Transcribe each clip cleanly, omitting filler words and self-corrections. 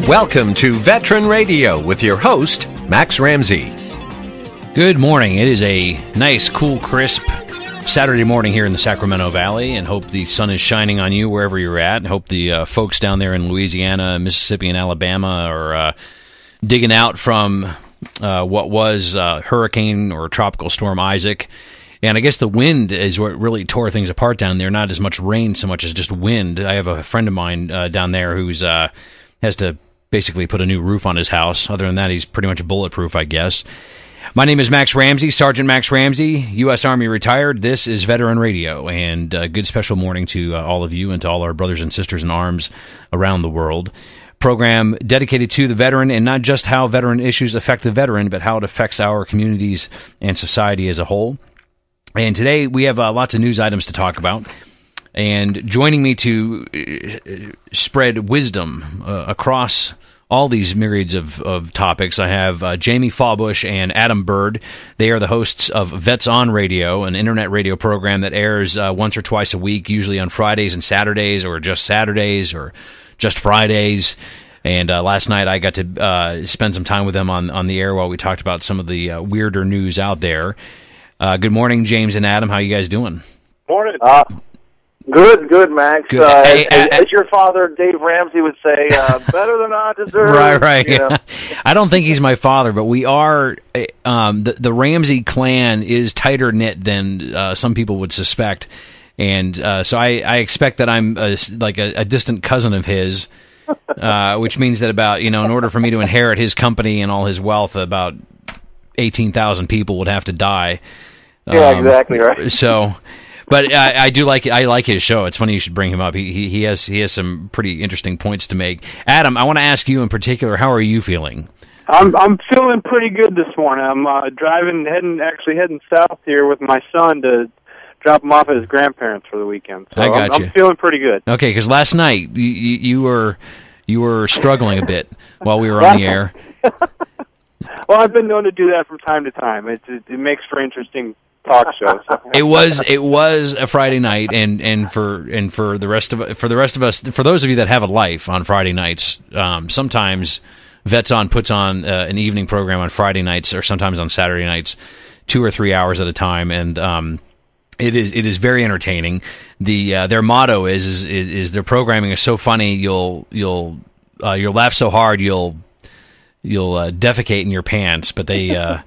Welcome to Veteran Radio with your host, Max Ramsey. Good morning. It is a nice, cool, crisp Saturday morning here in the Sacramento Valley, and hope the sun is shining on you wherever you're at. And hope the folks down there in Louisiana, Mississippi, and Alabama are digging out from what was Hurricane or Tropical Storm Isaac. And I guess the wind is what really tore things apart down there, not as much rain so much as just wind. I have a friend of mine down there who's has to basically put a new roof on his house. Other than that, he's pretty much bulletproof, I guess. My name is Max Ramsey, Sergeant Max Ramsey, U.S. Army retired. This is Veteran Radio, and a good special morning to all of you and to all our brothers and sisters in arms around the world. Program dedicated to the veteran, and not just how veteran issues affect the veteran, but how it affects our communities and society as a whole. And today we have lots of news items to talk about. And joining me to spread wisdom across all these myriads of topics, I have Jamie Fawbush and Adam Bird. They are the hosts of Vets on Radio, an internet radio program that airs once or twice a week, usually on Fridays and Saturdays, or just Saturdays, or just Fridays. And last night I got to spend some time with them on the air while we talked about some of the weirder news out there. Good morning, James and Adam. How you guys doing? Morning. Good, Max. Good. As your father, Dave Ramsey, would say, better than I deserve. Right. You know? I don't think he's my father, but we are. The Ramsey clan is tighter knit than some people would suspect, and so I expect that I'm like a distant cousin of his, which means that about in order for me to inherit his company and all his wealth, about 18,000 people would have to die. Yeah, exactly right. So, but I do like it. I like his show. It's funny you should bring him up. He has some pretty interesting points to make. Adam, I want to ask you in particular. How are you feeling? I'm feeling pretty good this morning. I'm heading south here with my son to drop him off at his grandparents for the weekend. So I got you. I'm feeling pretty good. Okay, because last night you were struggling a bit while we were on the air. Well, I've been known to do that from time to time. It makes for interesting talk shows. It was a Friday night, and for the rest of us, for those of you that have a life on Friday nights, sometimes Vets On puts on an evening program on Friday nights, or sometimes on Saturday nights, 2 or 3 hours at a time, and it is very entertaining. Their motto is their programming is so funny you'll laugh so hard you'll defecate in your pants, but they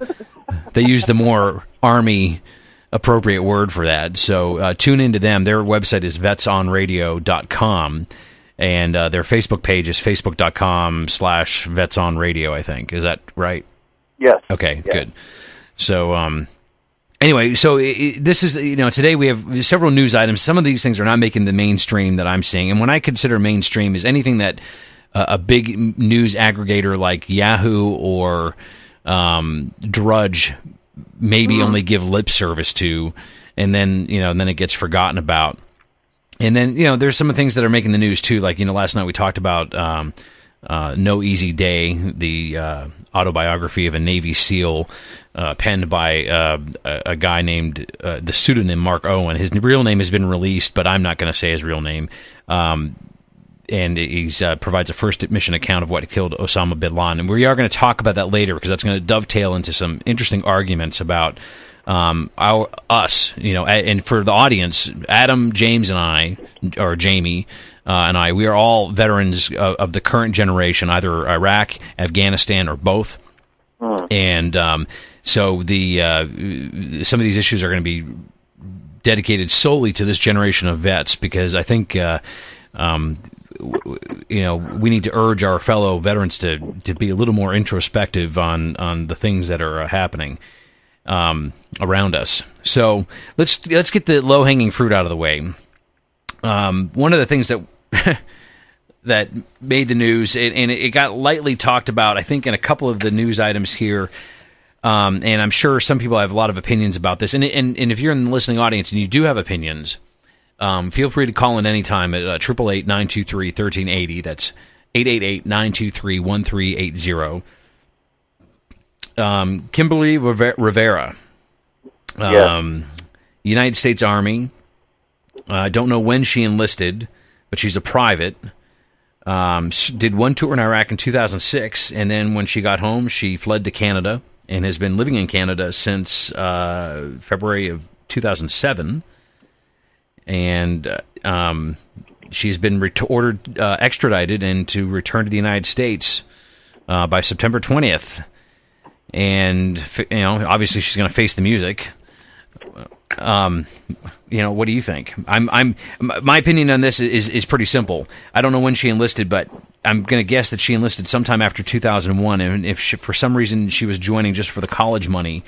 use the more Army appropriate word for that. So tune into them. Their website is vetsonradio.com, and their Facebook page is facebook.com/vetsonradio, I think. Is that right? Yes. Okay, yes. Good. So anyway, so this is, today we have several news items. Some of these things are not making the mainstream that I'm seeing, and when I consider mainstream is anything that a big news aggregator like Yahoo or Drudge maybe only give lip service to, and then then it gets forgotten about. And then there's some of the things that are making the news too. Like last night we talked about No Easy Day, the autobiography of a Navy SEAL penned by a guy named the pseudonym Mark Owen. His real name has been released, but I'm not going to say his real name. And he provides a first mission account of what killed Osama bin Laden. And we are going to talk about that later, because that's going to dovetail into some interesting arguments about us. And for the audience, Adam, James, and I, or Jamie and I, we are all veterans of the current generation, either Iraq, Afghanistan, or both. And so some of these issues are going to be dedicated solely to this generation of vets, because I think we need to urge our fellow veterans to be a little more introspective on the things that are happening around us. So let's get the low-hanging fruit out of the way. One of the things that that made the news, and it got lightly talked about, I think, in a couple of the news items here, and I'm sure some people have a lot of opinions about this. And if you're in the listening audience and you do have opinions, feel free to call in anytime at 888-923-1380. That's 888-923-1380. Kimberly Rivera, United States Army. I don't know when she enlisted, but she's a private. Did one tour in Iraq in 2006, and then when she got home, she fled to Canada and has been living in Canada since February of 2007. And she's been ordered extradited and to return to the United States by September 20th. And obviously she's going to face the music. What do you think? My opinion on this is pretty simple. I don't know when she enlisted, but I'm going to guess that she enlisted sometime after 2001. And if for some reason she was joining just for the college money,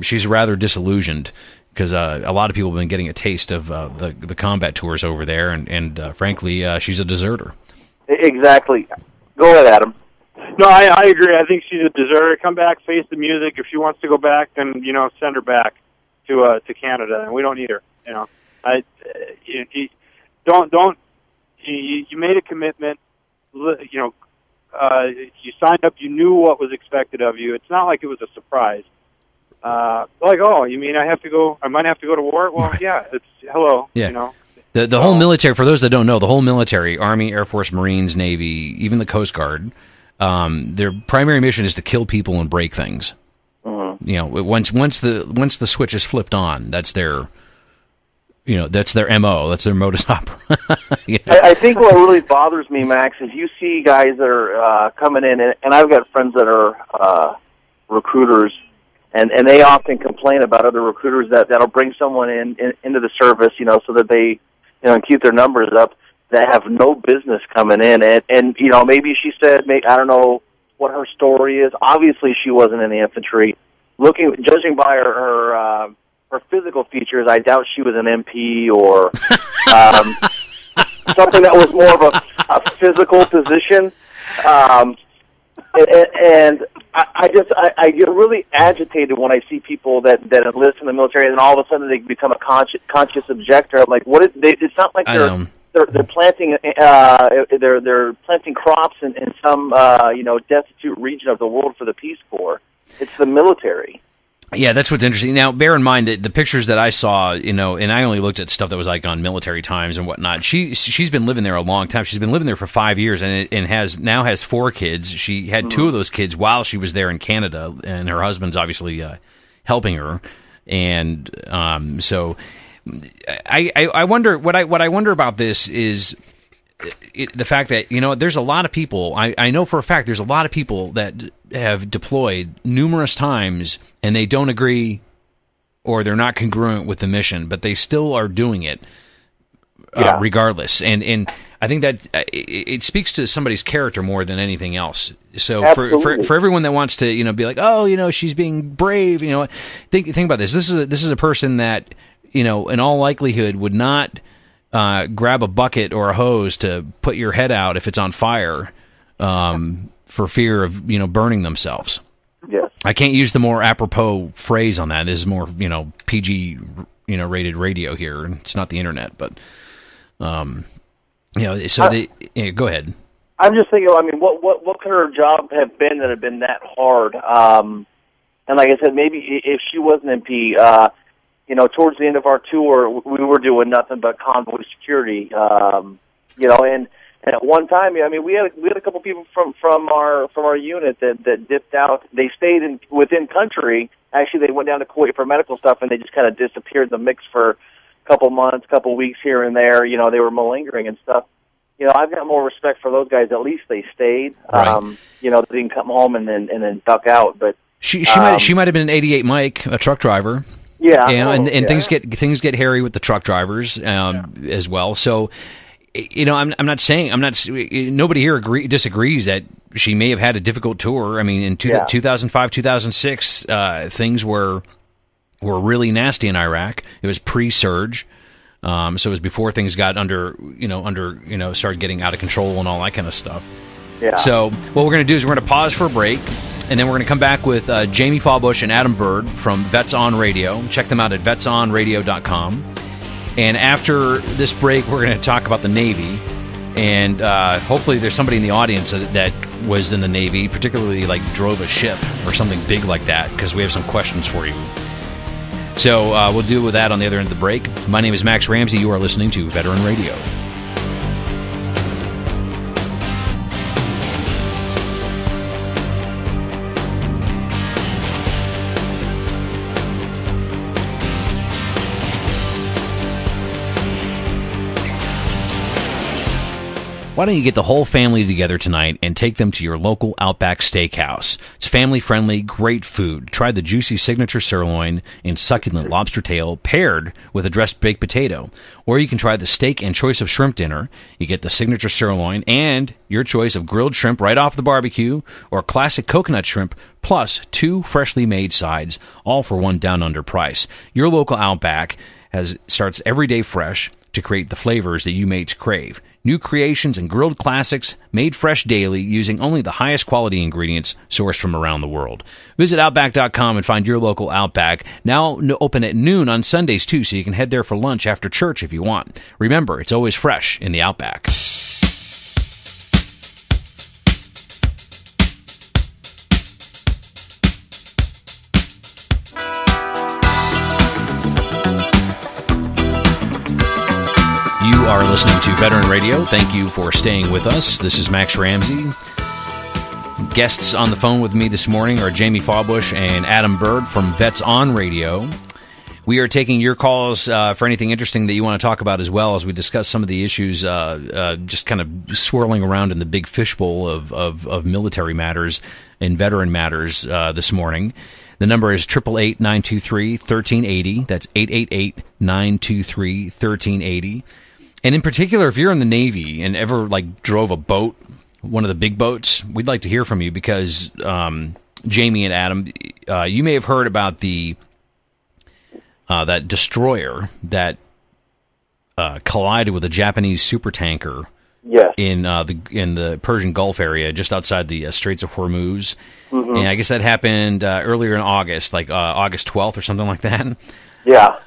she's rather disillusioned because a lot of people have been getting a taste of the combat tours over there, and frankly, she's a deserter. Exactly. Go ahead, Adam. No, I agree. I think she's a deserter. Come back, face the music. If she wants to go back, then send her back to Canada, and we don't need her. You made a commitment. You signed up. You knew what was expected of you. It's not like it was a surprise. You mean I have to go? I might have to go to war. Well, yeah. It's hello. Yeah. The whole military. For those that don't know, the whole military: Army, Air Force, Marines, Navy, even the Coast Guard. Their primary mission is to kill people and break things. Once the switch is flipped on, that's their MO, that's their modus opera. I think what really bothers me, Max, is you see guys that are coming in, and I've got friends that are recruiters, and they often complain about other recruiters that'll bring someone into the service, so that they, and keep their numbers up, that have no business coming in, and maybe she said, I don't know what her story is. Obviously, she wasn't in the infantry. Judging by her physical features, I doubt she was an MP or something that was more of a physical position. And I get really agitated when I see people that enlist in the military, and then all of a sudden they become a conscious objector. I'm like, it's not like they're planting they're planting crops in some destitute region of the world for the Peace Corps. It's the military. Yeah, that's what's interesting. Now, bear in mind that the pictures that I saw, and I only looked at stuff that was like on Military Times and whatnot. She's been living there a long time. She's been living there for 5 years and has 4 kids. She had 2 of those kids while she was there in Canada, and her husband's obviously helping her. And so I wonder what I wonder about this is the fact that there's a lot of people. I know for a fact there's a lot of people that have deployed numerous times and they don't agree or they're not congruent with the mission, but they still are doing it regardless. And I think that it speaks to somebody's character more than anything else. So for everyone that wants to be like, she's being brave, think about this. This is a person that in all likelihood would not grab a bucket or a hose to put your head out if it's on fire for fear of burning themselves. Yes. I can't use the more apropos phrase on that. This is more PG rated radio here. It's not the internet, but go ahead. I'm just thinking. What could her job have been that had been that hard? And like I said, maybe if she was an MP. Towards the end of our tour, we were doing nothing but convoy security. And at one time, we had a couple people from our unit that dipped out. They stayed within country. Actually, they went down to Kuwait for medical stuff, and they just kind of disappeared in the mix for a couple months, couple weeks here and there. They were malingering and stuff. I've got more respect for those guys. At least they stayed. Right. They didn't come home and then duck out. But she might have been an 88 Mike, a truck driver. Yeah, and things get hairy with the truck drivers as well. So, nobody here disagrees that she may have had a difficult tour. I mean, in 2005, 2006, things were really nasty in Iraq. It was pre-surge, so it was before things got started getting out of control and all that kind of stuff. Yeah. So what we're going to do is we're going to pause for a break, and then we're going to come back with Jamie Fallbush and Adam Bird from Vets On Radio. Check them out at vetsonradio.com. And after this break, we're going to talk about the Navy, and hopefully there's somebody in the audience that was in the Navy, particularly like drove a ship or something big like that, because we have some questions for you. So we'll deal with that on the other end of the break. My name is Max Ramsey. You are listening to Veteran Radio. Why don't you get the whole family together tonight and take them to your local Outback Steakhouse? It's family-friendly, great food. Try the juicy signature sirloin and succulent lobster tail paired with a dressed baked potato. Or you can try the steak and choice of shrimp dinner. You get the signature sirloin and your choice of grilled shrimp right off the barbecue or classic coconut shrimp plus 2 freshly made sides, all for one down-under price. Your local Outback starts every day fresh to create the flavors that you mates crave. New creations and grilled classics made fresh daily using only the highest quality ingredients sourced from around the world. Visit Outback.com and find your local Outback. Now open at noon on Sundays, too, so you can head there for lunch after church if you want. Remember, it's always fresh in the Outback. You are listening to Veteran Radio. Thank you for staying with us. This is Max Ramsey. Guests on the phone with me this morning are Jamie Fawbush and Adam Bird from Vets on Radio. We are taking your calls for anything interesting that you want to talk about as well as we discuss some of the issues just kind of swirling around in the big fishbowl of military matters and veteran matters this morning. The number is 888-923-1380. That's 888-923-1380. And in particular, if you're in the Navy and ever drove a boat, one of the big boats, we'd like to hear from you because Jamie and Adam, you may have heard about that destroyer that collided with a Japanese supertanker. Yes. In the Persian Gulf area, just outside the Straits of Hormuz. Mm-hmm. And I guess that happened earlier in August, August 12th or something like that. Yeah.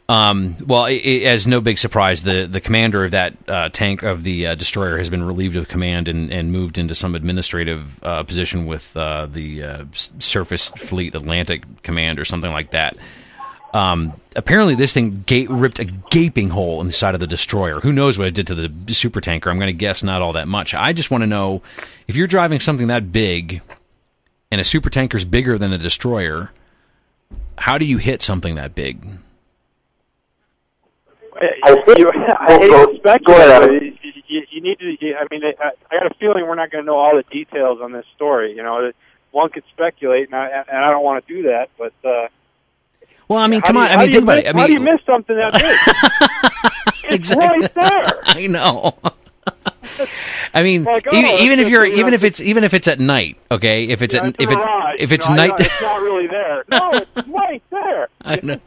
Well, as no big surprise, the commander of that tank of the destroyer has been relieved of command and moved into some administrative position with the Surface Fleet Atlantic Command or something like that. Apparently, this thing ripped a gaping hole in the side of the destroyer. Who knows what it did to the supertanker? I'm going to guess not all that much. I just want to know, if you're driving something that big and a supertanker's bigger than a destroyer, how do you hit something that big? I hate to speculate. You need to. I mean, I got a feeling we're not going to know all the details on this story. You know, one could speculate, and I don't want to do that. But well, I mean, come on. I mean, think about it. I mean, how do you miss something that big? It's exactly. Right there. I know. I mean, even if it's at night, okay? If it's night, it's not really there. No, it's right there. I know.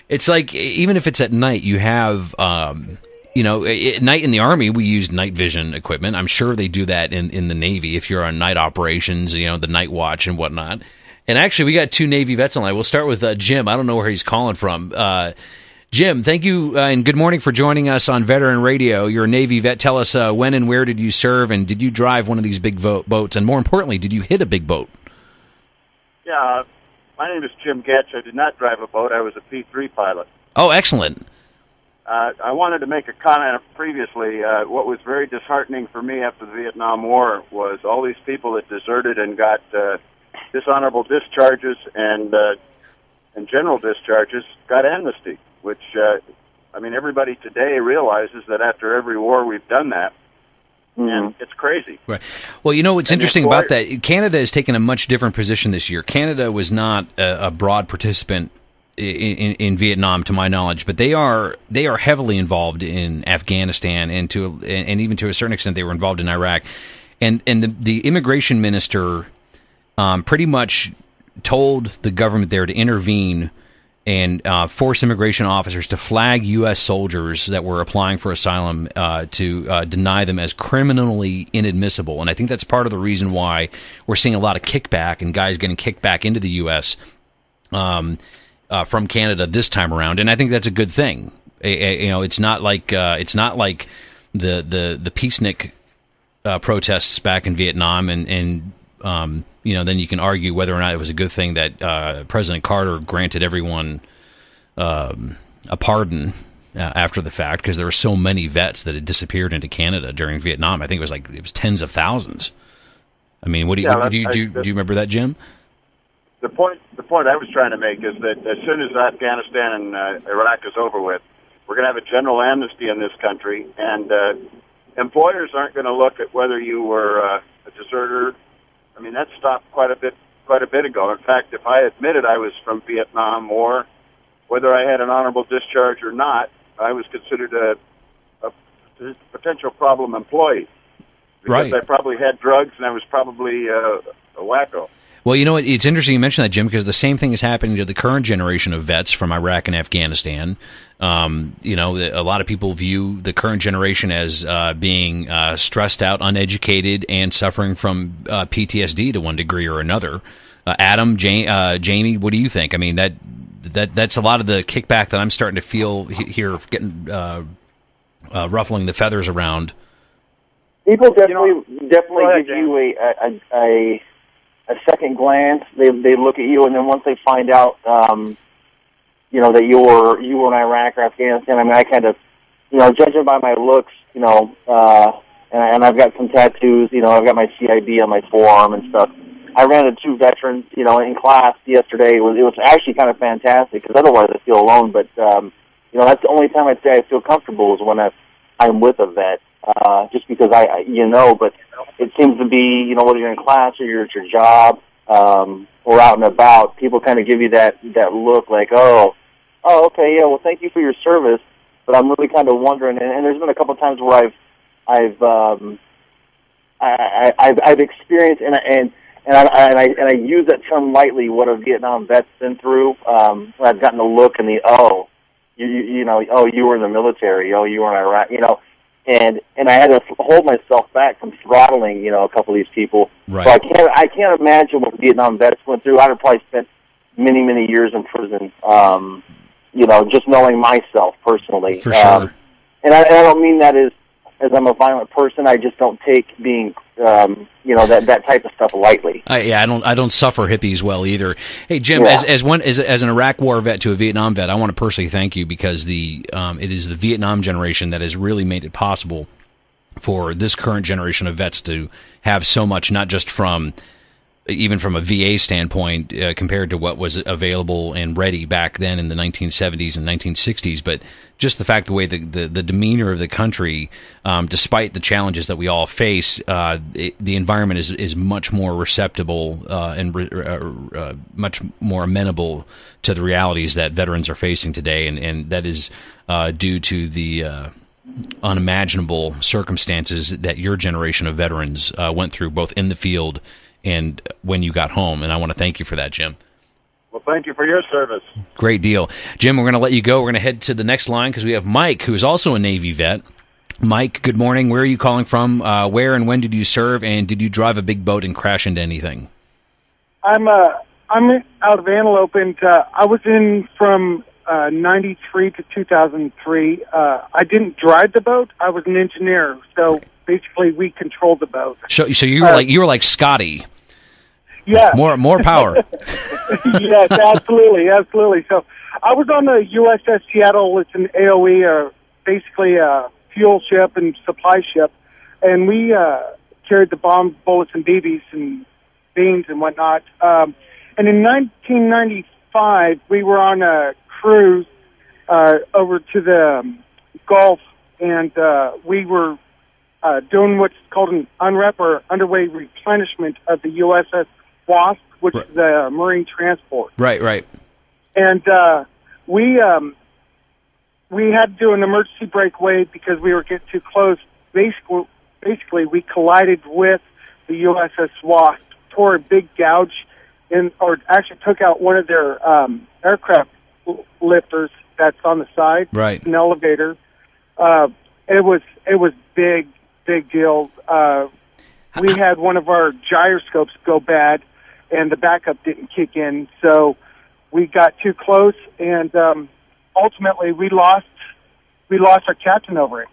It's like, even if it's at night, you have, at night in the Army, we use night vision equipment. I'm sure they do that in the Navy if you're on night operations, the night watch and whatnot. And actually, we got 2 Navy vets on line. We'll start with Jim. I don't know where he's calling from. Jim, thank you, and good morning for joining us on Veteran Radio. You're a Navy vet. Tell us when and where did you serve, and did you drive one of these big boats? And more importantly, did you hit a big boat? Yeah, my name is Jim Getch. I did not drive a boat. I was a P-3 pilot. Oh, excellent. I wanted to make a comment previously. What was very disheartening for me after the Vietnam War was all these people that deserted and got dishonorable discharges and general discharges got amnesty, which, everybody today realizes that after every war we've done that. And it's crazy. Right. Well, what's interesting about that, Canada has taken a much different position this year. Canada was not a broad participant in Vietnam, to my knowledge, but they are heavily involved in Afghanistan and even to a certain extent they were involved in Iraq. And the immigration minister pretty much told the government there to intervene and force immigration officers to flag U.S. soldiers that were applying for asylum to deny them as criminally inadmissible. And I think that's part of the reason why we're seeing a lot of kickback and guys getting kicked back into the U.S. From Canada this time around. And I think that's a good thing. It's not like the peacenik protests back in Vietnam and then you can argue whether or not it was a good thing that President Carter granted everyone a pardon after the fact, because there were so many vets that had disappeared into Canada during Vietnam. I think it was tens of thousands. I mean, do you remember that, Jim? The point I was trying to make is that as soon as Afghanistan and Iraq is over with, we're going to have a general amnesty in this country, and employers aren't going to look at whether you were a deserter. I mean, that stopped quite a bit ago. In fact, if I admitted I was from Vietnam War, whether I had an honorable discharge or not, I was considered a potential problem employee. Because I probably had drugs and I was probably a wacko. Well, you know what? It's interesting you mentioned that, Jim, because the same thing is happening to the current generation of vets from Iraq and Afghanistan. You know, a lot of people view the current generation as being stressed out, uneducated, and suffering from PTSD to one degree or another. Adam, Jamie, what do you think? I mean, that's a lot of the kickback that I'm starting to feel here, getting ruffling the feathers around. People definitely give you a second glance. They look at you, and then once they find out, you know, that you were in Iraq or Afghanistan. I mean, I kind of, you know, judging by my looks, you know, and I've got some tattoos. You know, I've got my CIB on my forearm and stuff. I ran into 2 veterans, you know, in class yesterday. It was actually kind of fantastic because otherwise I feel alone. But you know, that's the only time I'd say I feel comfortable is when I'm with a vet. Just because but it seems to be, you know, whether you're in class or you're at your job, or out and about, people kind of give you that look like, oh, okay, yeah, well, thank you for your service, but I'm really kind of wondering, and there's been a couple of times where I've experienced, and I use that term lightly, what a Vietnam vet's been through. I've gotten the look and you were in the military, you were in Iraq, you know. And I had to hold myself back from throttling, you know, a couple of these people. Right. So I can't imagine what Vietnam vets went through. I'd have probably spent many, many years in prison, you know, just knowing myself personally. For sure. And I don't mean that as I'm a violent person. I just don't take being, you know, that type of stuff lightly. I don't suffer hippies well either. Hey, Jim, as an Iraq War vet to a Vietnam vet, I want to personally thank you because it is the Vietnam generation that has really made it possible for this current generation of vets to have so much, not just even from a VA standpoint, compared to what was available and ready back then in the 1970s and 1960s, but just the fact the way the demeanor of the country, despite the challenges that we all face, the environment is much more receptible and much more amenable to the realities that veterans are facing today, and that is due to the unimaginable circumstances that your generation of veterans went through, both in the field and when you got home. And I want to thank you for that, Jim. Well, thank you for your service. Great deal. Jim, we're going to let you go. We're going to head to the next line because we have Mike, who is also a Navy vet. Mike, good morning. Where are you calling from? Where and when did you serve? And did you drive a big boat and crash into anything? I'm out of Antelope, and I was in from 93 to 2003. I didn't drive the boat. I was an engineer, so basically we controlled the boat. So you were like Scotty. Yeah. More power. Yes, absolutely. So I was on the USS Seattle. It's an AOE, basically a fuel ship and supply ship, and we carried the bombs, bullets, and BBs and beans and whatnot. And in 1995, we were on a cruise over to the Gulf, and we were doing what's called an UNREP, or underway replenishment of the USS Wasp, which is the Marine transport. Right. And we had to do an emergency breakaway because we were getting too close. Basically, we collided with the USS Wasp, tore a big gouge, or actually took out one of their aircraft lifters that's on the side, right? An elevator. It was big deal. We had one of our gyroscopes go bad, and the backup didn't kick in, so we got too close, and ultimately we lost our captain over it.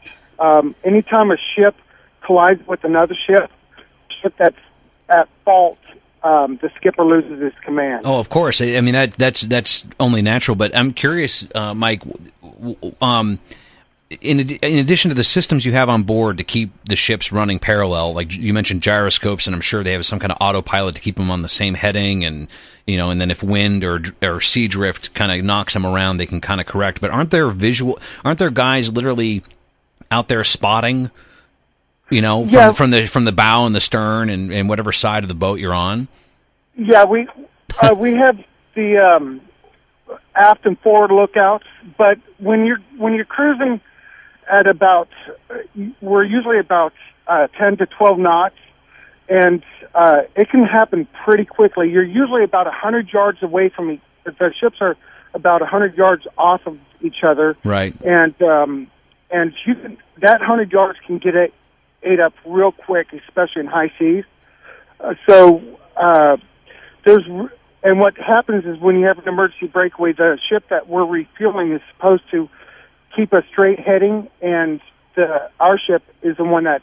Anytime a ship collides with another ship that's at fault, the skipper loses his command. Oh, of course. I mean, that's only natural. But I'm curious, Mike. In addition to the systems you have on board to keep the ships running parallel, like you mentioned gyroscopes, and I'm sure they have some kind of autopilot to keep them on the same heading, and and then if wind or sea drift kind of knocks them around, they can kind of correct. But aren't there guys literally out there spotting You know, Yeah. from the bow and the stern and whatever side of the boat you're on. Yeah, we have the aft and forward lookouts, but when you're cruising at about, we're usually about 10 to 12 knots, and it can happen pretty quickly. You're usually about 100 yards away from each. The ships are about 100 yards off of each other, Right. and you can, that 100 yards can get ate up real quick, especially in high seas. And what happens is when you have an emergency breakaway, the ship that we're refueling is supposed to keep a straight heading, and our ship is the one that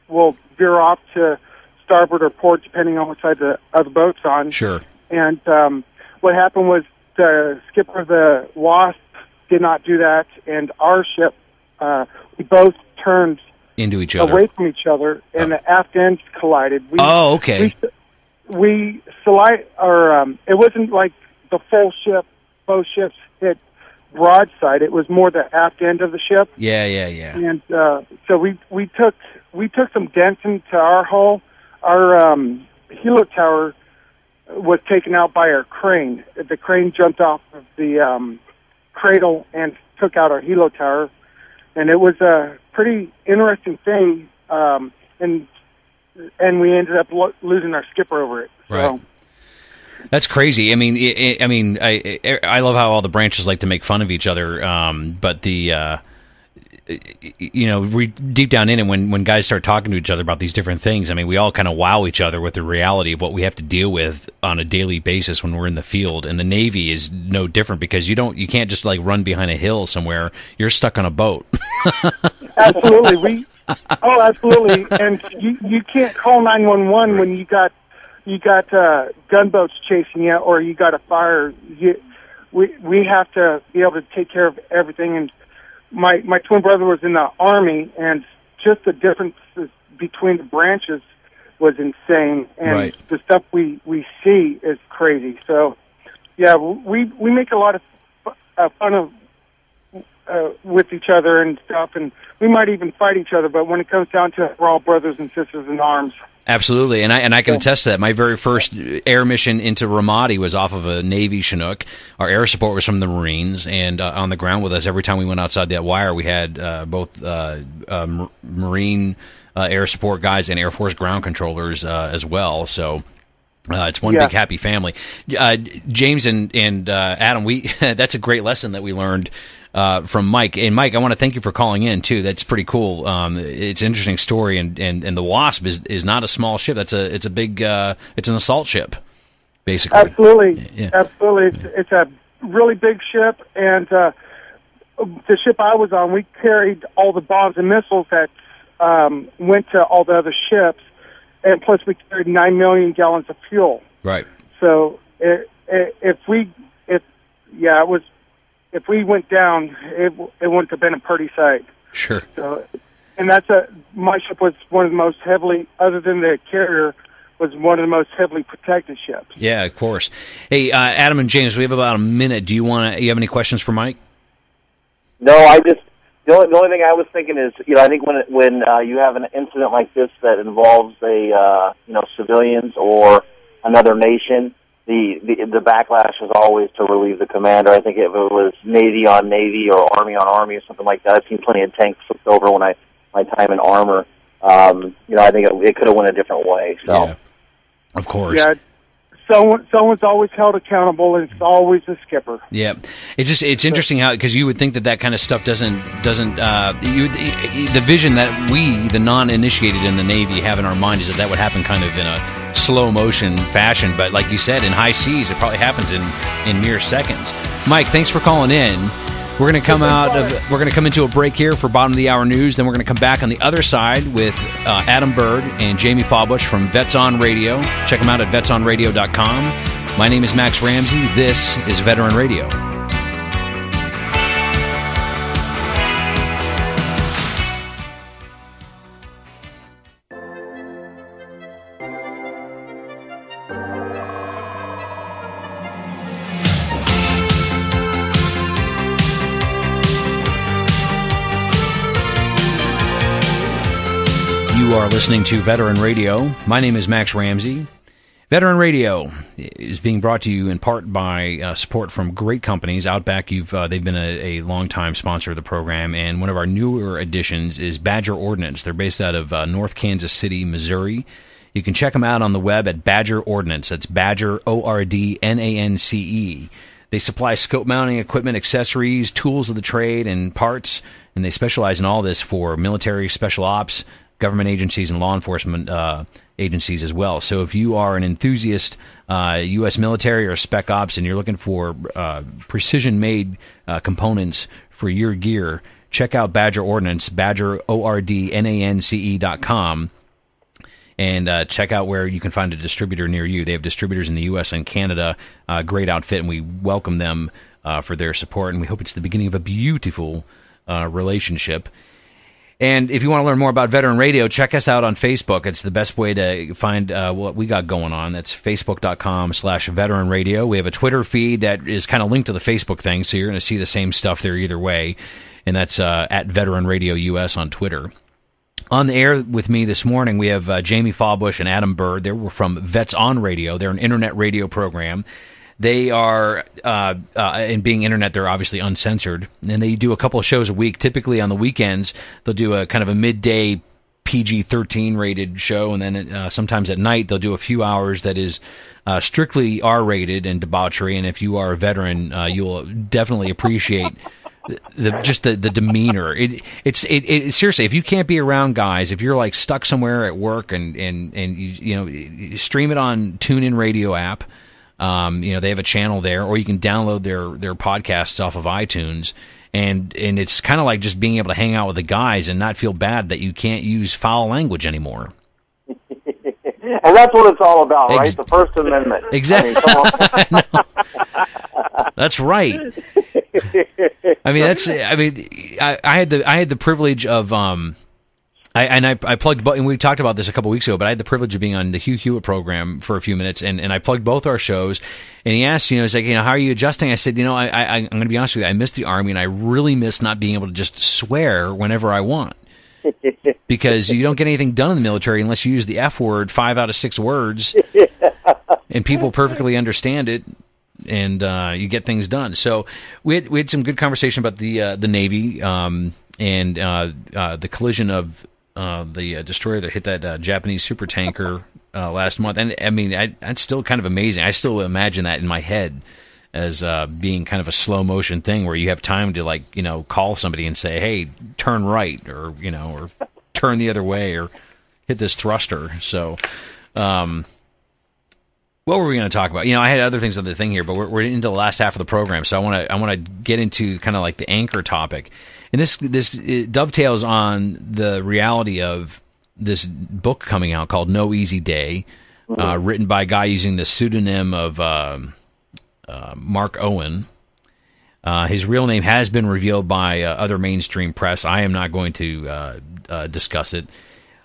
will veer off to starboard or port, depending on which side of the boat's on. Sure. And what happened was the skipper of the Wasp did not do that, and our ship, we both turned Into each other. away from each other, and the aft ends collided. Okay. We it wasn't like the full ship, both ships hit broadside. It was more the aft end of the ship. Yeah. And so we took some dents into our hull. Our helo tower was taken out by our crane. The crane jumped off of the cradle and took out our helo tower, and it was a pretty interesting thing. And we ended up losing our skipper over it. So. Right. That's crazy. I mean, I love how all the branches like to make fun of each other. But we deep down in it, when guys start talking to each other about these different things, I mean, we all kind of wow each other with the reality of what we have to deal with on a daily basis when we're in the field. And the Navy is no different, because you can't just like run behind a hill somewhere. You're stuck on a boat. Absolutely. Absolutely. And you can't call 911 when you got gunboats chasing you, or you got a fire. We have to be able to take care of everything. And my twin brother was in the Army, and just the differences between the branches was insane. And Right. the stuff we see is crazy. So, yeah, we make a lot of fun of with each other and stuff, and we might even fight each other, but when it comes down to it, we're all brothers and sisters in arms. Absolutely, and I can attest to that. My very first air mission into Ramadi was off of a Navy Chinook. Our air support was from the Marines, and on the ground with us every time we went outside that wire, we had both Marine air support guys and Air Force ground controllers as well. So it's one big happy family. James and Adam, that's a great lesson that we learned from Mike. And Mike, I want to thank you for calling in too. That's pretty cool. It's an interesting story, and the Wasp is not a small ship. It's a big it's an assault ship, basically. Absolutely. Yeah. Absolutely. It's a really big ship, and the ship I was on, we carried all the bombs and missiles that went to all the other ships, and plus we carried 9 million gallons of fuel. Right. So if we went down, it wouldn't have been a pretty sight. Sure. So, and my ship was one of the most heavily, other than the carrier, was one of the most heavily protected ships. Yeah, of course. Hey, Adam and James, we have about a minute. Do you have any questions for Mike? No, the only thing I was thinking is, I think when you have an incident like this that involves civilians or another nation, the backlash is always to relieve the commander. I think if it was Navy on Navy or Army on Army or something like that, I've seen plenty of tanks flipped over when my time in armor. I think it could have went a different way. So, yeah, of course. Yeah, someone's always held accountable, and it's always the skipper. Yeah, it's interesting how, because you would think that kind of stuff doesn't the vision that we, the non-initiated in the Navy, have in our mind is that would happen kind of in a slow motion fashion, but like you said, in high seas, it probably happens in mere seconds. Mike, thanks for calling in. We're going to come into a break here for bottom of the hour news. Then we're going to come back on the other side with Adam Bird and Jamie Fawbush from Vets on Radio. Check them out at vetsonradio.com. My name is Max Ramsey. This is Veteran Radio. You You are listening to Veteran Radio. My name is Max Ramsey. Veteran Radio is being brought to you in part by support from great companies. Outback, they've been a long-time sponsor of the program, and one of our newer additions is Badger Ordnance. They're based out of North Kansas City, Missouri. You can check them out on the web at Badger Ordnance. That's Badger, Ordnance. They supply scope mounting equipment, accessories, tools of the trade, and parts, and they specialize in all this for military, special ops, government agencies, and law enforcement agencies as well. So if you are an enthusiast U.S. military or spec ops and you're looking for precision-made components for your gear, check out Badger Ordnance, Badger, Ordnance.com, and check out where you can find a distributor near you. They have distributors in the U.S. and Canada. Great outfit, and we welcome them for their support, and we hope it's the beginning of a beautiful relationship. And if you want to learn more about Veteran Radio, check us out on Facebook. It's the best way to find what we got going on. That's facebook.com/Veteran Radio. We have a Twitter feed that is kind of linked to the Facebook thing, so you're going to see the same stuff there either way, and that's at Veteran Radio US on Twitter. On the air with me this morning, we have Jamie Fawbush and Adam Bird. They're from Vets on Radio. They're an internet radio program. They are, in being internet, they're obviously uncensored, and they do a couple of shows a week. Typically on the weekends, they'll do a kind of a midday PG-13 rated show, and then sometimes at night they'll do a few hours that is strictly R-rated and debauchery. And if you are a veteran, you'll definitely appreciate the demeanor. It's seriously, if you can't be around guys, if you're like stuck somewhere at work and you stream it on TuneIn Radio app. They have a channel there, or you can download their podcasts off of iTunes, and it's kind of like just being able to hang out with the guys and not feel bad that you can't use foul language anymore. And that's what it's all about, right? The First Amendment. Exactly. That's right. I had the privilege of I plugged, and we talked about this a couple weeks ago, but I had the privilege of being on the Hugh Hewitt program for a few minutes, and I plugged both our shows, and he asked, he's like, how are you adjusting? I said, I'm going to be honest with you, I miss the Army, and I really miss not being able to just swear whenever I want, because you don't get anything done in the military unless you use the F word 5 out of 6 words, and people perfectly understand it, and you get things done. So we had some good conversation about the Navy, and the collision of the destroyer that hit that Japanese supertanker last month. And I mean, that's still kind of amazing. I still imagine that in my head as being kind of a slow motion thing where you have time to call somebody and say, hey, turn right, or or turn the other way, or hit this thruster. So what were we going to talk about? I had other things on the thing here, but we're into the last half of the program, so I want to get into kind of like the anchor topic. And this dovetails on the reality of this book coming out called No Easy Day, written by a guy using the pseudonym of Mark Owen. His real name has been revealed by other mainstream press. I am not going to discuss it.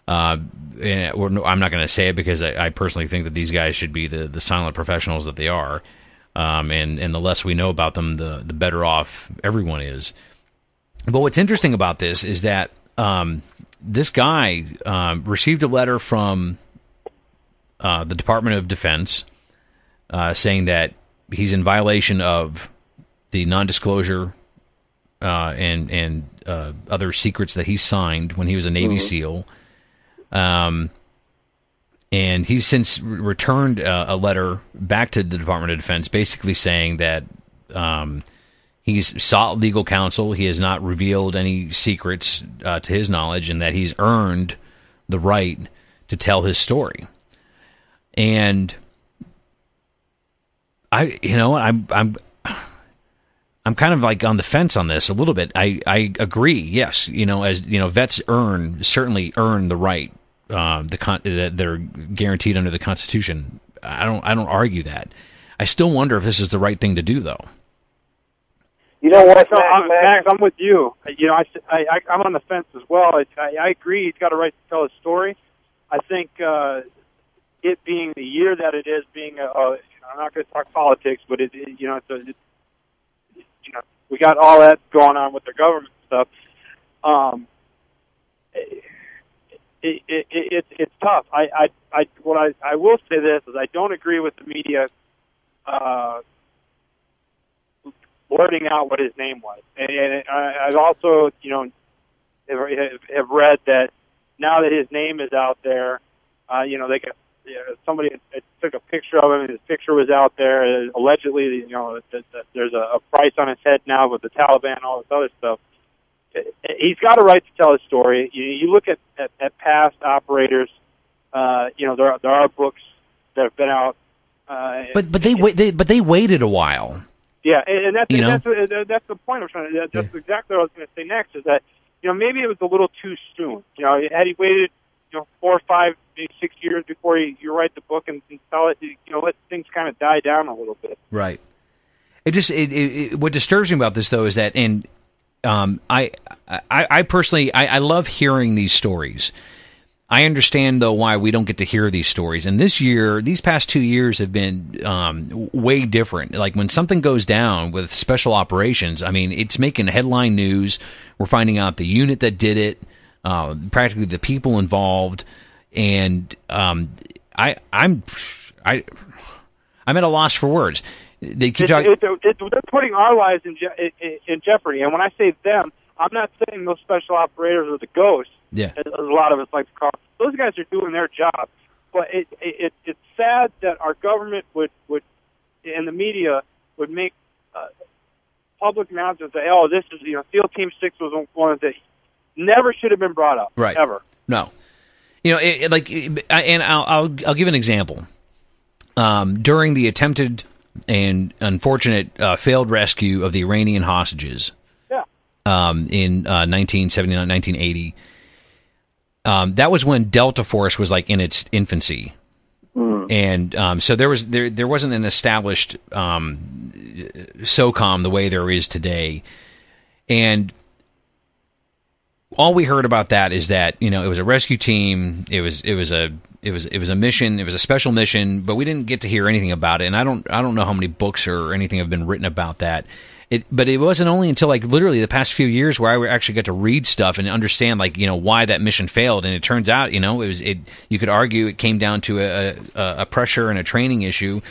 I'm not going to say it because I personally think that these guys should be the silent professionals that they are. And the less we know about them, the better off everyone is. But what's interesting about this is that this guy received a letter from the Department of Defense saying that he's in violation of the non-disclosure and other secrets that he signed when he was a Navy SEAL. And he's since returned a letter back to the Department of Defense basically saying that he's sought legal counsel. He has not revealed any secrets to his knowledge, and that he's earned the right to tell his story. And I'm kind of like on the fence on this a little bit. I agree. Yes, vets certainly earn the right that they're guaranteed under the Constitution. I don't argue that. I still wonder if this is the right thing to do, though. You know what, Max, I'm with you. I'm on the fence as well. I agree he's got a right to tell his story. I think it being the year that it is, being I'm not going to talk politics, but we got all that going on with the government stuff. it's tough. I will say this is I don't agree with the media blurting out what his name was, and I've also have read that now that his name is out there, they got somebody took a picture of him, and his picture was out there. Allegedly, there's a price on his head now with the Taliban, all this other stuff. He's got a right to tell his story. You look at past operators. There are books that have been out. But they waited a while. Yeah, and that's the point I'm trying to. That's exactly what I was going to say next. Is that maybe it was a little too soon. Had he waited 4, 5, maybe 6 years before you write the book and tell it, let things kind of die down a little bit. Right. What disturbs me about this though is that, and I personally I love hearing these stories. I understand, though, why we don't get to hear these stories. And these past 2 years have been way different. Like when something goes down with special operations, I mean, it's making headline news. We're finding out the unit that did it, practically the people involved, and I'm at a loss for words. They keep talking. They're putting our lives in jeopardy. And when I say them, I'm not saying those special operators are the ghosts. Yeah, as a lot of us like to call. Those guys are doing their job, but it's sad that our government would and the media would make public announcements that this is SEAL Team 6 was one that never should have been brought up. Right. Ever. No. And I'll give an example. During the attempted and unfortunate failed rescue of the Iranian hostages. Yeah. In 1979, 1980. That was when Delta Force was like in its infancy, and so there wasn't an established SOCOM the way there is today, and all we heard about that is that it was a rescue team, it was a mission, it was a special mission, but we didn't get to hear anything about it, and I don't know how many books or anything have been written about that. But it wasn't only until literally the past few years where I actually got to read stuff and understand why that mission failed. And it turns out you could argue it came down to a pressure and a training issue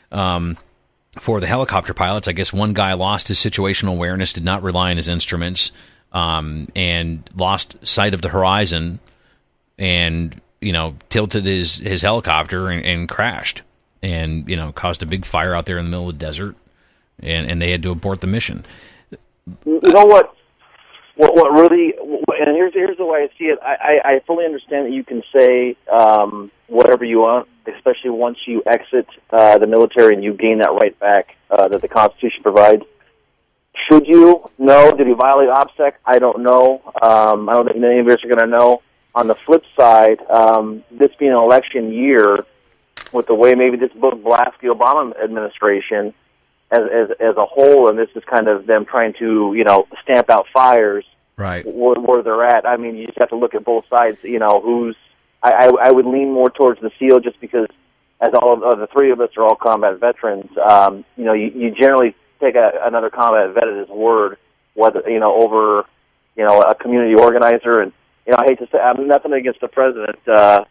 for the helicopter pilots. I guess one guy lost his situational awareness, did not rely on his instruments, and lost sight of the horizon, and tilted his helicopter and crashed, and caused a big fire out there in the middle of the desert. And they had to abort the mission. You know what really, and here's the way I see it. I fully understand that you can say whatever you want, especially once you exit the military and you gain that right back that the Constitution provides. Should you? No. Did he violate OPSEC? I don't know. I don't think many of us are going to know. On the flip side, this being an election year, with the way maybe this book blasts the Obama administration as a whole, and this is kind of them trying to stamp out fires, right? Where they're at. I mean, you just have to look at both sides. Who's I would lean more towards the SEAL just because, as all of the three of us are all combat veterans. You generally take another combat vet at his word, whether over a community organizer. And I hate to say, I'm nothing against the president, but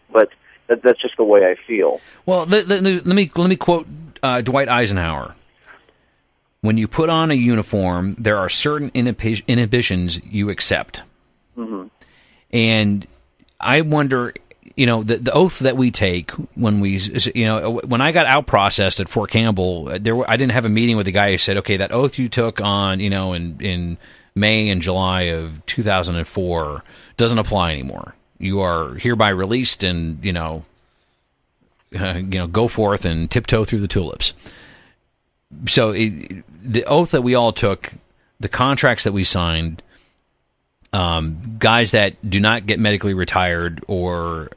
that's just the way I feel. Well, let me quote Dwight Eisenhower. When you put on a uniform, there are certain inhibitions you accept. Mm-hmm. And I wonder, the oath that we take when when I got out processed at Fort Campbell, I didn't have a meeting with the guy who said, okay, that oath you took on, in May and July of 2004 doesn't apply anymore. You are hereby released and, go forth and tiptoe through the tulips. So the oath that we all took, the contracts that we signed, guys that do not get medically retired or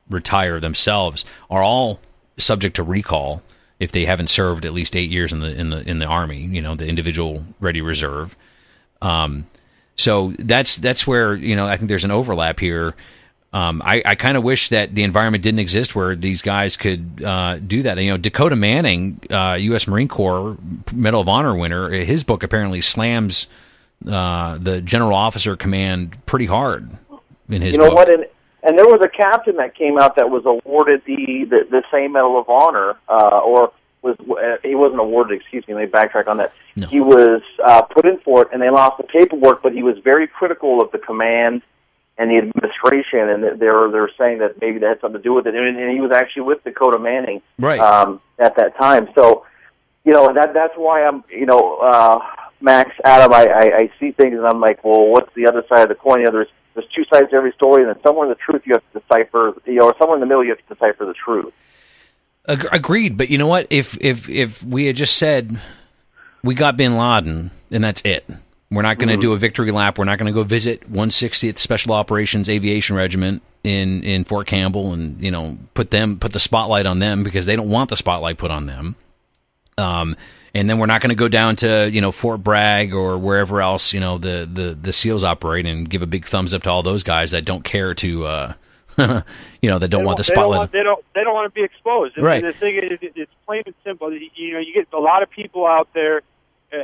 retire themselves are all subject to recall if they haven't served at least 8 years in the Army. The individual ready reserve. So that's where I think there's an overlap here. I kind of wish that the environment didn't exist where these guys could do that. Dakota Manning, U.S. Marine Corps Medal of Honor winner, his book apparently slams the general officer command pretty hard. in his You know book. what? And there was a captain that came out that was awarded the same Medal of Honor, he wasn't awarded. Excuse me. Let me backtrack on that. No. He was put in for it, and they lost the paperwork. But he was very critical of the command and the administration, and they're saying that maybe that had something to do with it. And he was actually with Dakota Manning Right. At that time. So, that's why I'm, Max, Adam, I see things and I'm like, well, what's the other side of the coin? There's two sides to every story, and then somewhere in the truth you have to decipher, or somewhere in the middle you have to decipher the truth. Agreed, but you know what? If we had just said we got Bin Laden and that's it, we're not going to do a victory lap. We're not going to go visit 160th Special Operations Aviation Regiment in Fort Campbell and put the spotlight on them because they don't want the spotlight put on them. And then we're not going to go down to Fort Bragg or wherever else the SEALs operate and give a big thumbs up to all those guys that don't care to that don't want the spotlight. They don't want to be exposed. Right. And the thing is, it's plain and simple. You get a lot of people out there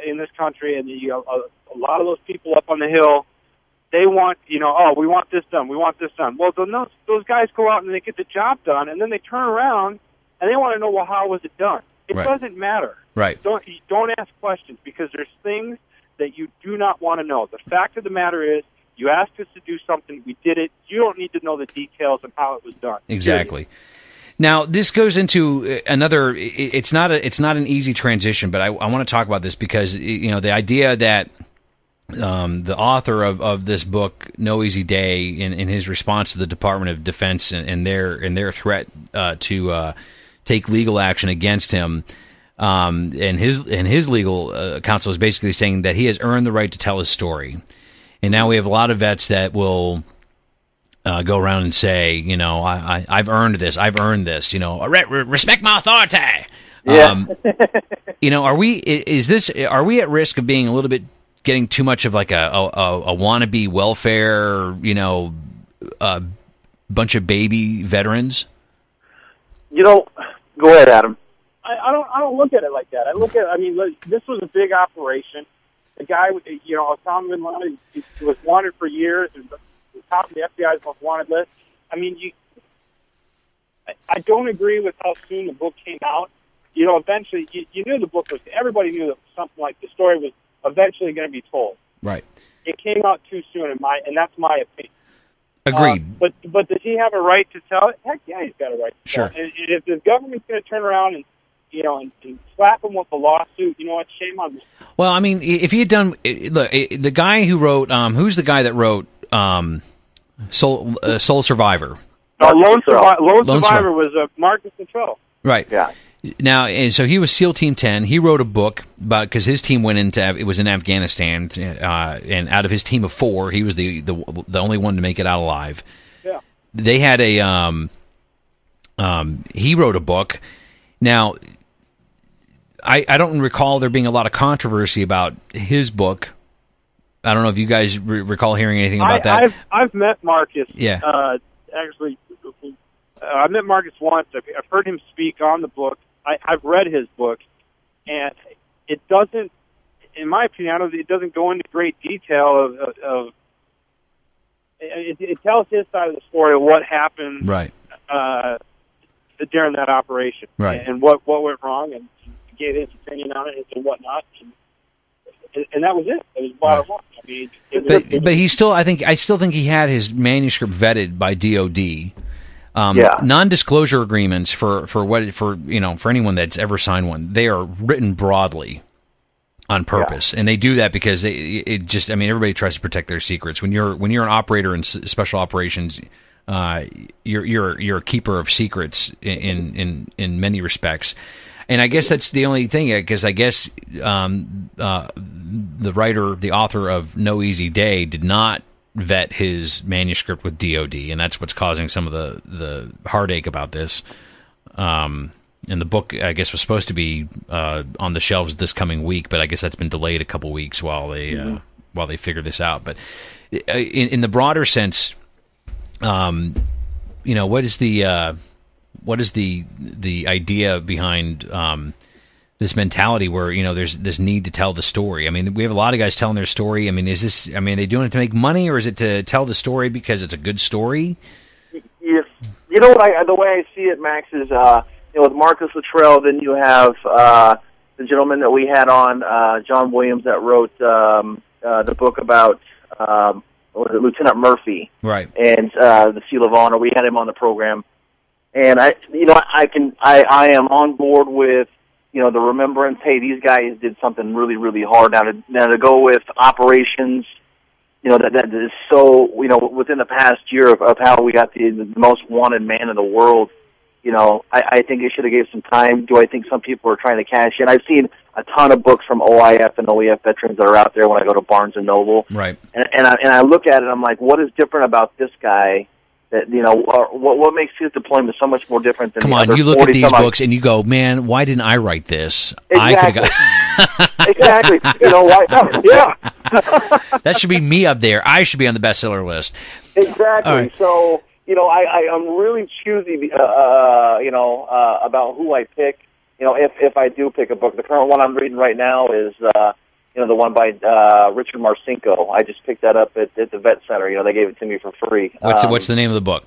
in this country, and a lot of those people up on the Hill. They want, we want this done. We want this done. Well, those guys go out and they get the job done, and then they turn around and they want to know, well, how was it done? It Right. doesn't matter. Right. Don't ask questions because there's things that you do not want to know. The fact of the matter is, you asked us to do something, we did it. You don't need to know the details of how it was done. Exactly. Now, this goes into another. It's not an easy transition, but I want to talk about this because the idea that the author of this book, No Easy Day, in his response to the Department of Defense and their threat to take legal action against him, and his legal counsel is basically saying that he has earned the right to tell his story. And now we have a lot of vets that will go around and say, I've earned this. I've earned this. Respect my authority. Yeah. Are we at risk of being a little bit getting too much of like a wannabe welfare, bunch of baby veterans? Go ahead, Adam. I don't look at it like that. This was a big operation. The guy, Osama bin Laden, he was wanted for years. He was top of the FBI's most wanted list. I don't agree with how soon the book came out. Eventually, you knew the book was. Everybody knew that something like the story was eventually going to be told. Right. It came out too soon, and that's my opinion. Agreed. But does he have a right to tell it? Heck yeah, he's got a right to tell it. And if the government's going to turn around and slap him with a lawsuit, shame on them. Well, if he had done, look, the guy who wrote, who's the guy that wrote Soul Survivor? Lone Survivor was Marcus Luttrell. Right. Yeah. Now, and so he was SEAL Team 10. He wrote a book because his team it was in Afghanistan, and out of his team of 4, he was the only one to make it out alive. Yeah. They had he wrote a book. Now, I don't recall there being a lot of controversy about his book. I don't know if you guys recall hearing anything about that. I've met Marcus. Yeah. Actually, I met Marcus once. I've heard him speak on the book. I've read his book, and it doesn't, in my opinion, it doesn't go into great detail of it tells his side of the story of what happened. Right. During that operation, right, and what went wrong, and he gave his opinion on it and whatnot, and that was it. It was bottom line. But he still, I still think he had his manuscript vetted by DOD. Non-disclosure agreements for anyone that's ever signed one, they are written broadly on purpose, and they do that because everybody tries to protect their secrets. When you're an operator in special operations, you're a keeper of secrets in many respects, and I guess that's the only thing. Because I guess the author of No Easy Day did not vet his manuscript with DOD, and that's what's causing some of the heartache about this. And the book, I guess, was supposed to be on the shelves this coming week, but I guess that's been delayed a couple weeks while they figure this out. But in the broader sense, what is the idea behind this mentality where, there's this need to tell the story. I mean, we have a lot of guys telling their story. I mean, are they doing it to make money, or is it to tell the story because it's a good story? Yes. You know what? The way I see it, Max, is with Marcus Luttrell, then you have the gentleman that we had on, John Williams, that wrote the book about Lieutenant Murphy, right? And the Seal of Honor. We had him on the program, and I am on board with the remembrance. Hey, these guys did something really, really hard. Now to go with operations. That is so, within the past year of how we got the most wanted man in the world, I think it should have gave some time. Do I think some people are trying to cash in? I've seen a ton of books from OIF and OEF veterans that are out there when I go to Barnes & Noble. Right. And I look at it, I'm like, what is different about this guy that, what makes his deployment so much more different than Come the on, other you look at these 40-some-odd books and you go, man, why didn't I write this? Exactly. Exactly. Why? Yeah. That should be me up there. I should be on the bestseller list. Exactly. Right. So, I'm really choosy, about who I pick. If I do pick a book, the current one I'm reading right now is, the one by Richard Marcinko. I just picked that up at the Vet Center. They gave it to me for free. What's the name of the book?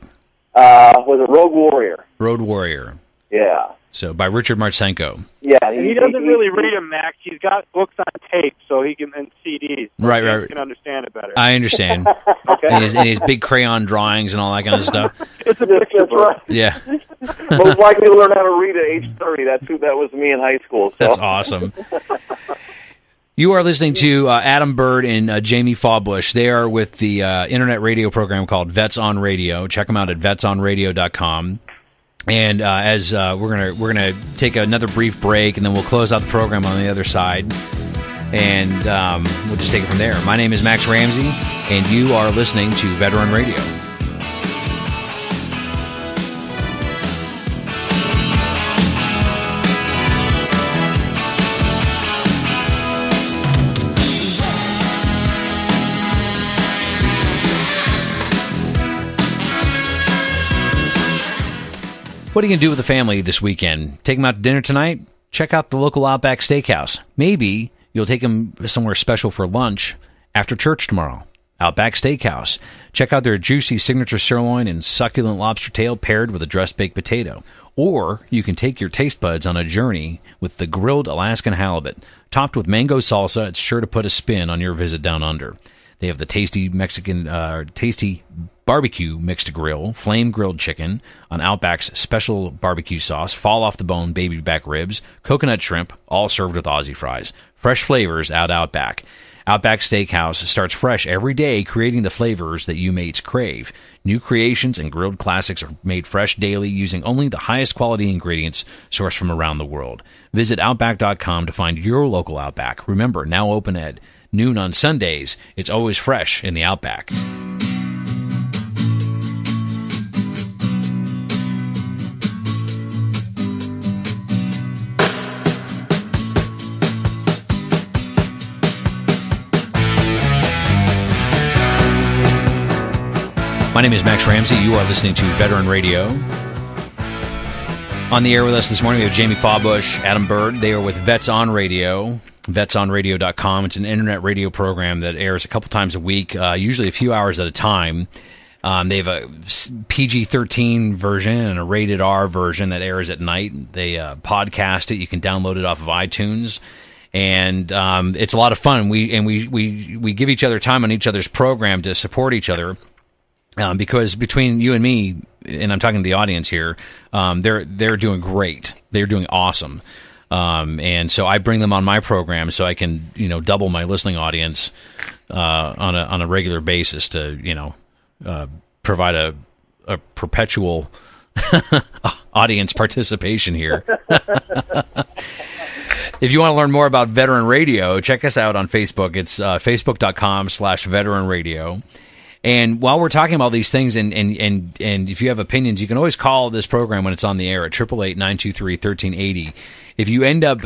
Was it Road Warrior? Road Warrior. Yeah. So by Richard Marcinko. Yeah, he doesn't really read them, Max. He's got books on tape, so he can and CDs. So Right. He can understand it better. I understand. Okay. And his big crayon drawings and all that kind of stuff. It's a picture book. Right. Yeah, Most likely to learn how to read at age 30. That was me in high school. So. that's awesome. You are listening to Adam Bird and Jamie Fawbush. They are with the internet radio program called Vets on Radio. Check them out at vetsonradio.com. And as we're gonna take another brief break, and then we'll close out the program on the other side, and we'll just take it from there. My name is Max Ramsey, and you are listening to Veteran Radio. What are you going to do with the family this weekend? Take them out to dinner tonight? Check out the local Outback Steakhouse. Maybe you'll take them somewhere special for lunch after church tomorrow. Outback Steakhouse. Check out their juicy signature sirloin and succulent lobster tail paired with a dressed baked potato. Or you can take your taste buds on a journey with the grilled Alaskan halibut. Topped with mango salsa, it's sure to put a spin on your visit down under. They have the tasty barbecue mixed grill, flame grilled chicken on Outback's special barbecue sauce, fall off the bone baby back ribs, coconut shrimp, all served with Aussie fries. Fresh flavors at Outback. Outback Steakhouse starts fresh every day, creating the flavors that you mates crave. New creations and grilled classics are made fresh daily using only the highest quality ingredients sourced from around the world. Visit Outback.com to find your local Outback. Remember, now open at noon on Sundays. It's always fresh in the Outback. My name is Max Ramsey. You are listening to Veteran Radio. On the air with us this morning, we have Jamie Fawbush, Adam Bird. They are with Vets on Radio, vetsonradio.com. It's an internet radio program that airs a couple times a week, usually a few hours at a time. They have a PG-13 version and a rated R version that airs at night. They podcast it. You can download it off of iTunes. And it's a lot of fun. We give each other time on each other's program to support each other. Because between you and me, and I'm talking to the audience here, they're doing great. They're doing awesome. And so I bring them on my program so I can, double my listening audience on a regular basis to, provide a perpetual audience participation here. If you want to learn more about Veteran Radio, check us out on Facebook. It's facebook.com/Veteran Radio. And while we're talking about these things, and if you have opinions, you can always call this program when it's on the air at 888-923-1380. If you end up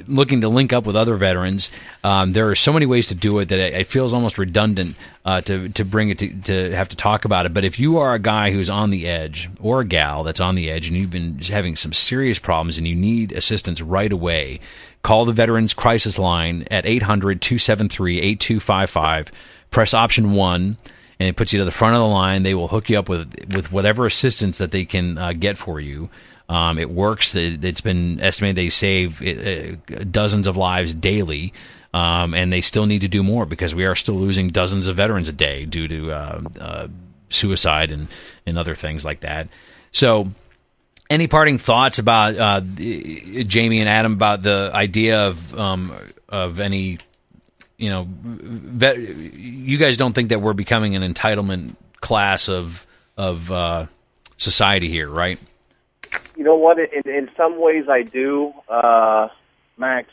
looking to link up with other veterans, there are so many ways to do it that it feels almost redundant to bring it to have to talk about it. But if you are a guy who's on the edge, or a gal that's on the edge, and you've been having some serious problems and you need assistance right away, call the Veterans Crisis Line at 800-273-8255. Press option 1. And it puts you to the front of the line. They will hook you up with whatever assistance that they can get for you. It works. It's been estimated they save dozens of lives daily, and they still need to do more because we are still losing dozens of veterans a day due to suicide and other things like that. So, any parting thoughts about Jamie and Adam about the idea of any? You guys don't think that we're becoming an entitlement class of society here, right? You know what? In some ways, I do, Max.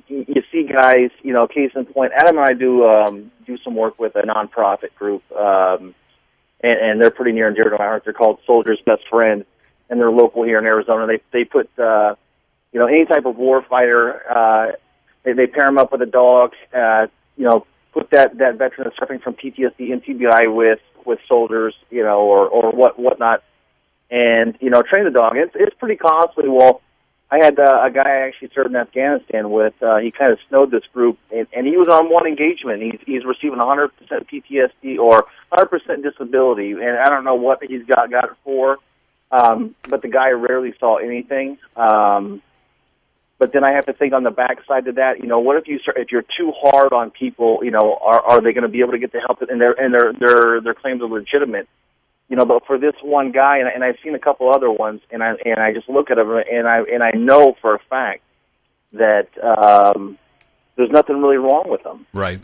You see, guys. Case in point, Adam and I do some work with a nonprofit group, and they're pretty near and dear to my heart. They're called Soldiers' Best Friend, and they're local here in Arizona. They put any type of war fighter. They pair them up with a dog, put that veteran that's suffering from PTSD and TBI with soldiers, or whatnot, and train the dog. It's pretty costly. Well, I had a guy I actually served in Afghanistan with. He kind of snowed this group, and he was on one engagement. He's receiving 100% PTSD or 100% disability, and I don't know what he's got it for, but the guy rarely saw anything. But then I have to think on the backside of that, what if you're too hard on people, are they going to be able to get the help, and their claims are legitimate, but for this one guy, and I've seen a couple other ones, and I just look at them, and I know for a fact that there's nothing really wrong with them. Right.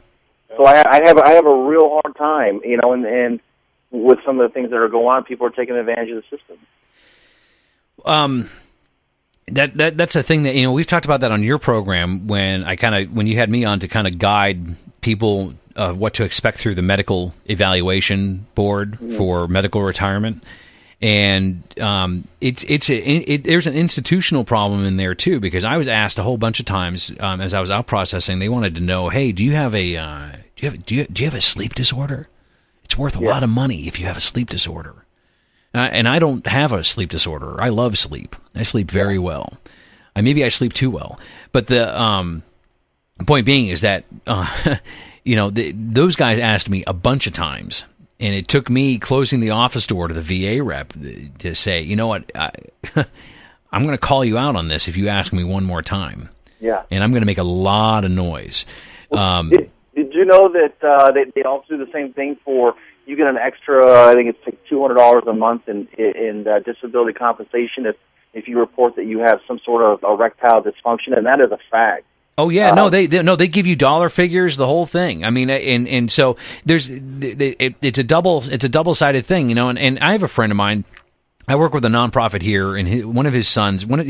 So I have a real hard time, and with some of the things that are going on, people are taking advantage of the system. That's a thing that we've talked about that on your program when you had me on to kind of guide people what to expect through the medical evaluation board for medical retirement, and there's an institutional problem in there too, because I was asked a whole bunch of times as I was out processing. They wanted to know, hey, do you have a sleep disorder? It's worth a lot of money if you have a sleep disorder. And I don't have a sleep disorder. I love sleep. I sleep very well. Maybe I sleep too well. But the point being is that, those guys asked me a bunch of times, and it took me closing the office door to the VA rep to say, you know what, I'm going to call you out on this if you ask me one more time. Yeah. And I'm going to make a lot of noise. Did you know that they also do the same thing for... You get an extra, I think it's like $200 a month in disability compensation if you report that you have some sort of erectile dysfunction, and that is a fact. Oh yeah, they give you dollar figures, the whole thing. I mean, and so it's a double-sided thing, And I have a friend of mine. I work with a nonprofit here, and he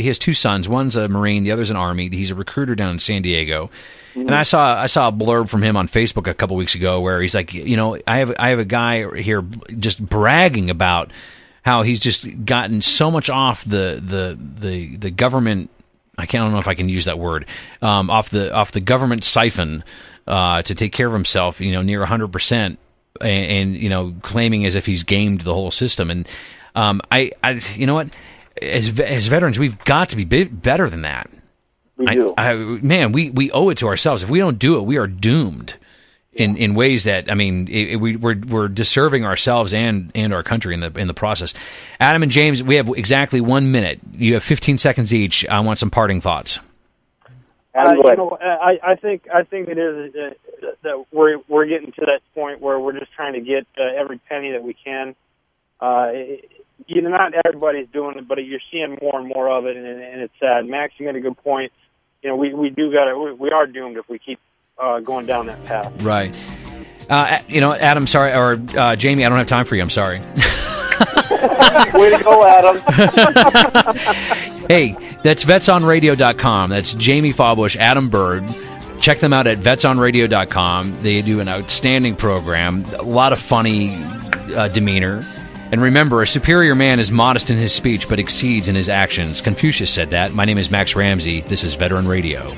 has two sons. One's a Marine, the other's an Army. He's a recruiter down in San Diego. Mm-hmm. And I saw a blurb from him on Facebook a couple weeks ago where he's like, I have a guy here just bragging about how he's just gotten so much off the government. I don't know if I can use that word, off the government siphon to take care of himself, near 100%, and claiming as if he's gamed the whole system. And I as veterans, we've got to be better than that. We do. We owe it to ourselves. If we don't do it, we are doomed in ways that, we're disserving ourselves and our country in the process. Adam and James, we have exactly 1 minute. You have 15 seconds each. I want some parting thoughts. I think it is that we're getting to that point where we're just trying to get every penny that we can. Not everybody's doing it, but you're seeing more and more of it, and it's sad. Max, you got a good point. We are doomed if we keep going down that path. Right. Adam, sorry, or Jamie, I don't have time for you. I'm sorry. Way to go, Adam. Hey, that's vetsonradio.com. That's Jamie Fawbush, Adam Bird. Check them out at vetsonradio.com. They do an outstanding program, a lot of funny demeanor. And remember, a superior man is modest in his speech but exceeds in his actions. Confucius said that. My name is Max Ramsey. This is Veteran Radio.